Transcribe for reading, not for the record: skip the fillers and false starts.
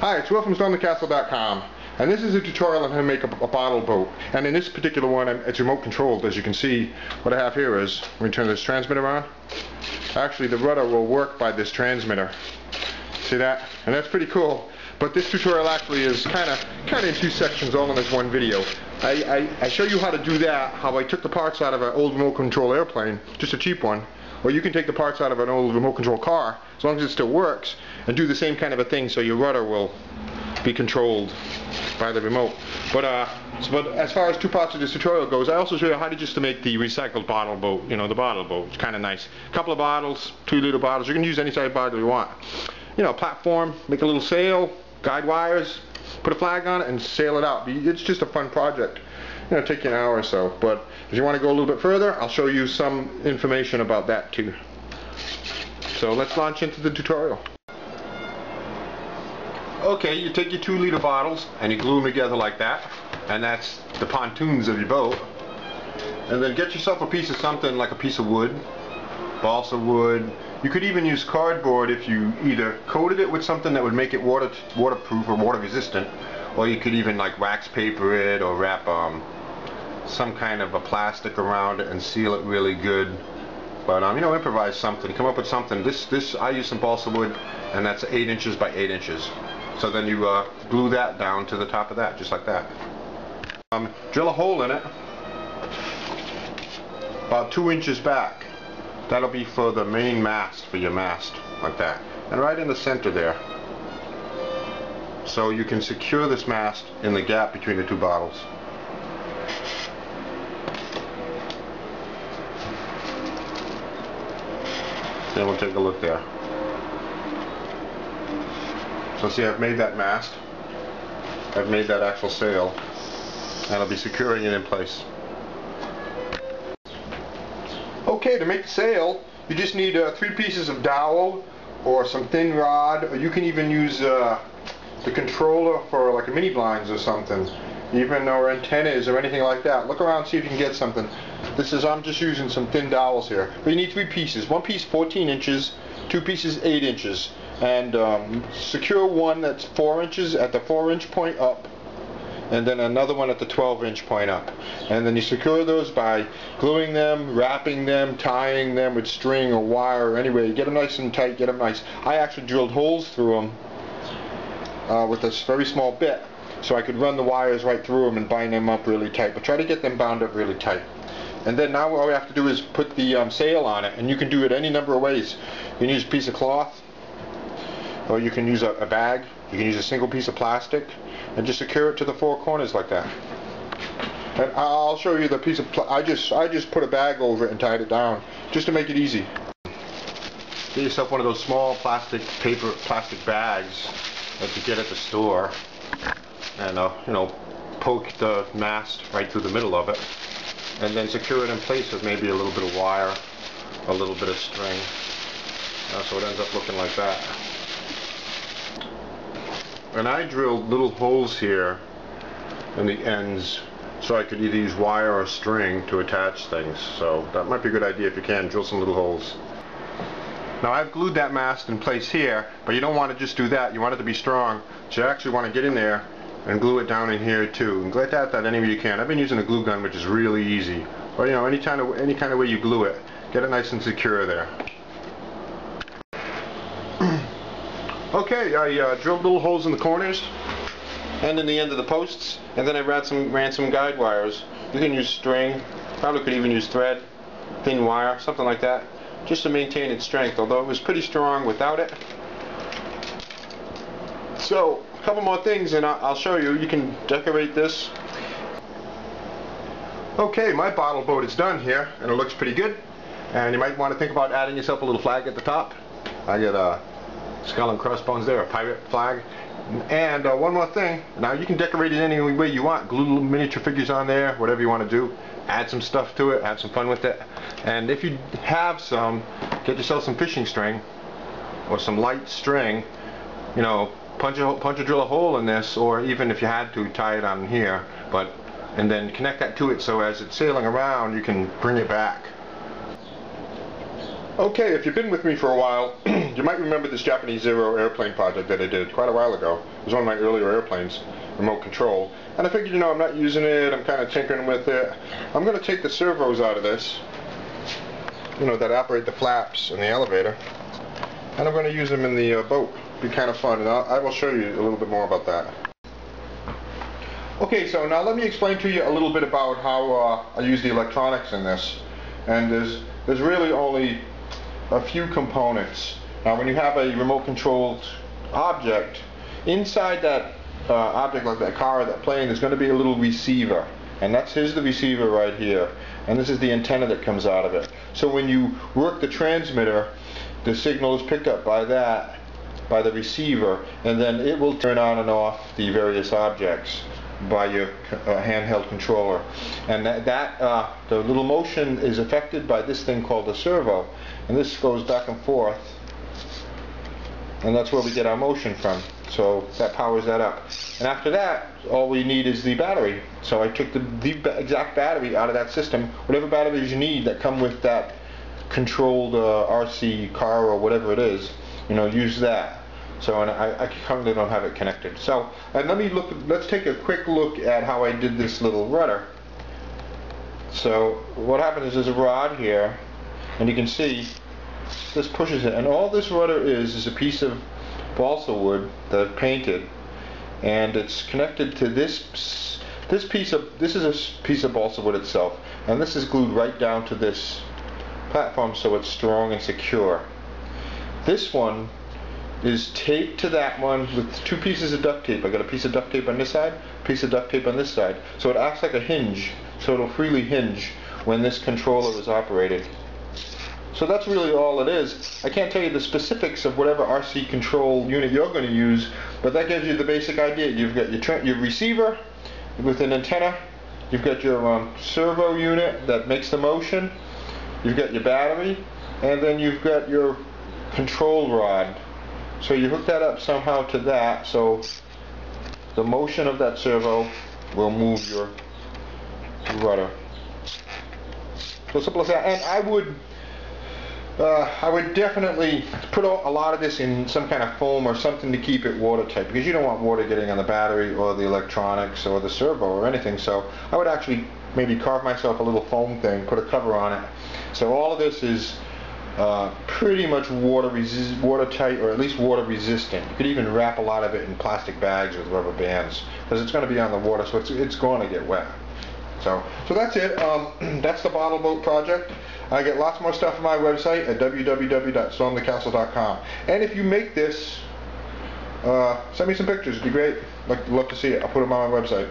Hi, it's Will from StormTheCastle.com, and this is a tutorial on how to make a bottle boat. And in this particular one, it's remote controlled. As you can see, what I have here is, let me turn this transmitter on. Actually, the rudder will work by this transmitter. See that? And that's pretty cool. But this tutorial actually is kind of in two sections, all in this one video. I show you how to do that, how I took the parts out of an old remote control airplane, just a cheap one. Or you can take the parts out of an old remote control car, as long as it still works, and do the same kind of a thing so your rudder will be controlled by the remote. But as far as two parts of this tutorial goes, I also show you how to make the recycled bottle boat, you know, the bottle boat. It's kind of nice. A couple of bottles, 2 liter bottles. You can use any size bottle you want. You know, platform, make a little sail, guide wires, put a flag on it, and sail it out. It's just a fun project. You know, it'll take you an hour or so, but if you want to go a little bit further, I'll show you some information about that too. So let's launch into the tutorial. Okay, you take your 2 liter bottles and you glue them together like that, and that's the pontoons of your boat. And then get yourself a piece of something like a piece of wood, balsa wood. You could even use cardboard if you either coated it with something that would make it waterproof or water resistant, or you could even like wax paper it or wrap some kind of a plastic around it and seal it really good. But you know, improvise something, come up with something. This I use some balsa wood, and that's 8 inches by 8 inches. So then you glue that down to the top of that, just like that. Drill a hole in it about 2 inches back. That'll be for the main mast, for your mast, like that. And right in the center there. So you can secure this mast in the gap between the 2 bottles. Then we'll take a look there. So see, I've made that mast. I've made that actual sail. And I'll be securing it in place. Okay, to make the sail, you just need 3 pieces of dowel or some thin rod, or you can even use the controller for like a mini blinds or something, even or antennas or anything like that. Look around, see if you can get something. I'm just using some thin dowels here. But you need 3 pieces. 1 piece 14 inches, 2 pieces 8 inches, and secure one that's 4 inches at the 4-inch point up, and then another one at the 12-inch point up. And then you secure those by gluing them, wrapping them, tying them with string or wire or anyway. Get them nice and tight, get them nice. I actually drilled holes through them with this very small bit, so I could run the wires right through them and bind them up really tight. But try to get them bound up really tight. And then now all we have to do is put the sail on it, and you can do it any number of ways. You can use a piece of cloth, or you can use a bag. You can use a single piece of plastic, and just secure it to the 4 corners like that. And I'll show you the piece of I just put a bag over it and tied it down, just to make it easy. Get yourself one of those small plastic bags that you get at the store, and you know, poke the mast right through the middle of it, and then secure it in place with maybe a little bit of wire, a little bit of string, so it ends up looking like that. And I drilled little holes here in the ends so I could either use wire or string to attach things. So that might be a good idea if you can, drill some little holes. Now I've glued that mast in place here, but you don't want to just do that. You want it to be strong. So you actually want to get in there and glue it down in here too. And get that any way you can. I've been using a glue gun, which is really easy. But you know, any kind of way you glue it, get it nice and secure there. Okay, I drilled little holes in the corners and in the end of the posts, and then I ran some guide wires. You can use string, probably could even use thread, thin wire, something like that, just to maintain its strength, although it was pretty strong without it. So, a couple more things and I'll show you. You can decorate this. Okay, my bottle boat is done here, and it looks pretty good. And you might want to think about adding yourself a little flag at the top. I got a skull and crossbones there, a pirate flag. And one more thing, now you can decorate it any way you want. Glue little miniature figures on there, whatever you want to do. Add some stuff to it, have some fun with it. And if you have some, get yourself some fishing string or some light string. You know, punch or drill a hole in this, or even if you had to, tie it on here. And then connect that to it so as it's sailing around, you can bring it back. Okay, if you've been with me for a while, you might remember this Japanese Zero airplane project that I did quite a while ago. It was one of my earlier airplanes, remote control. And I figured, you know, I'm not using it, I'm kind of tinkering with it. I'm going to take the servos out of this, you know, that operate the flaps in the elevator, and I'm going to use them in the boat. It'll be kind of fun, and I will show you a little bit more about that. Okay, so now let me explain to you a little bit about how I use the electronics in this. And there's really only a few components. Now when you have a remote controlled object, inside that object, like that car or that plane, there's going to be a little receiver, and here's the receiver right here, and this is the antenna that comes out of it. So when you work the transmitter, the signal is picked up by the receiver, and then it will turn on and off the various objects by your handheld controller. And the little motion is affected by this thing called a servo, and this goes back and forth, and that's where we get our motion from. So that powers that up. And after that, all we need is the battery. So I took the exact battery out of that system. Whatever batteries you need that come with that controlled RC car or whatever it is, you know, use that. So, and I currently don't have it connected. So, and let's take a quick look at how I did this little rudder. So what happens is there's a rod here, and you can see this pushes it, and all this rudder is a piece of balsa wood that I've painted, and it's connected to this is a piece of balsa wood itself, and this is glued right down to this platform so it's strong and secure. This one is taped to that one with two pieces of duct tape. I got a piece of duct tape on this side, a piece of duct tape on this side, so it acts like a hinge, so it'll freely hinge when this controller is operated. So that's really all it is. I can't tell you the specifics of whatever RC control unit you're going to use, but that gives you the basic idea. You've got your receiver with an antenna, you've got your servo unit that makes the motion, you've got your battery, and then you've got your control rod. So you hook that up somehow to that, so the motion of that servo will move your rudder. So simple as that. And I would definitely put a lot of this in some kind of foam or something to keep it watertight, because you don't want water getting on the battery or the electronics or the servo or anything. So I would actually maybe carve myself a little foam thing, put a cover on it. So all of this is pretty much watertight, or at least water resistant. You could even wrap a lot of it in plastic bags with rubber bands, because it's going to be on the water, so it's going to get wet. So that's it. That's the bottle boat project. I get lots more stuff on my website at www.stormthecastle.com. And if you make this, send me some pictures. It'd be great. I'd love to see it. I'll put them on my website.